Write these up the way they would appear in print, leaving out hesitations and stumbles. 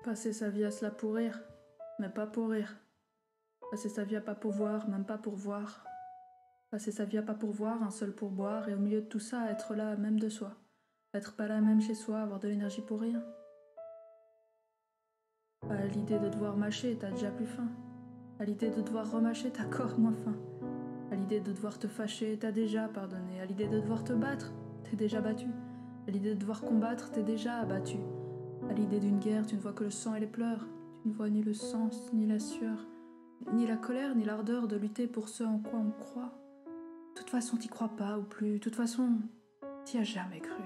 Passer sa vie à cela pour rire, mais pas pour rire. Passer sa vie à pas pourvoir, même pas pour voir. Passer sa vie à pas pourvoir, un seul pour boire, et au milieu de tout ça, être là même de soi. Être pas là même chez soi, avoir de l'énergie pour rien. À l'idée de devoir mâcher, t'as déjà plus faim. À l'idée de devoir remâcher, t'as encore moins faim. À l'idée de devoir te fâcher, t'as déjà pardonné. À l'idée de devoir te battre, t'es déjà battu. À l'idée de devoir combattre, t'es déjà abattu. À l'idée d'une guerre, tu ne vois que le sang et les pleurs. Tu ne vois ni le sens, ni la sueur, ni la colère, ni l'ardeur de lutter pour ce en quoi on croit. De toute façon, t'y crois pas ou plus. De toute façon, t'y as jamais cru.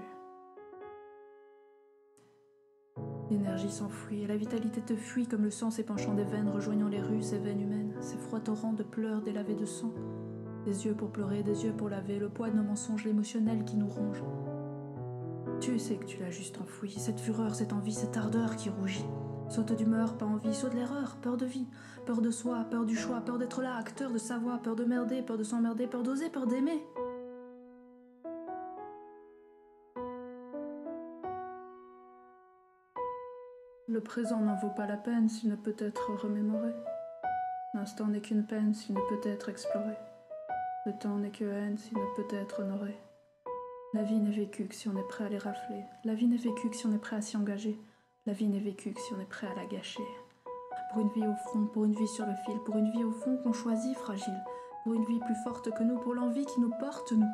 L'énergie s'enfuit et la vitalité te fuit comme le sang s'épanchant des veines, rejoignant les rues, ces veines humaines, ces froids torrents de pleurs délavés de sang. Des yeux pour pleurer, des yeux pour laver, le poids de nos mensonges, l'émotionnel qui nous ronge. Tu sais que tu l'as juste enfoui, cette fureur, cette envie, cette ardeur qui rougit. Saute d'humeur, pas envie, saute l'erreur, peur de vie, peur de soi, peur du choix, peur d'être là, acteur de sa voix, peur de merder, peur de s'emmerder, peur d'oser, peur d'aimer. Le présent n'en vaut pas la peine s'il ne peut être remémoré. L'instant n'est qu'une peine s'il ne peut être exploré. Le temps n'est que haine s'il ne peut être honoré. La vie n'est vécue que si on est prêt à les rafler. La vie n'est vécue que si on est prêt à s'y engager. La vie n'est vécue que si on est prêt à la gâcher. Pour une vie au front, pour une vie sur le fil, pour une vie au fond qu'on choisit fragile. Pour une vie plus forte que nous, pour l'envie qui nous porte, nous.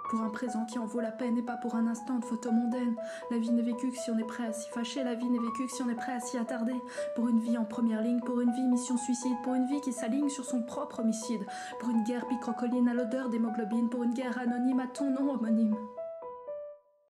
Pour un présent qui en vaut la peine et pas pour un instant de photo mondaine. La vie n'est vécue que si on est prêt à s'y fâcher. La vie n'est vécue que si on est prêt à s'y attarder. Pour une vie en première ligne, pour une vie mission suicide. Pour une vie qui s'aligne sur son propre homicide. Pour une guerre picrocoline à l'odeur d'hémoglobine. Pour une guerre anonyme à ton nom homonyme.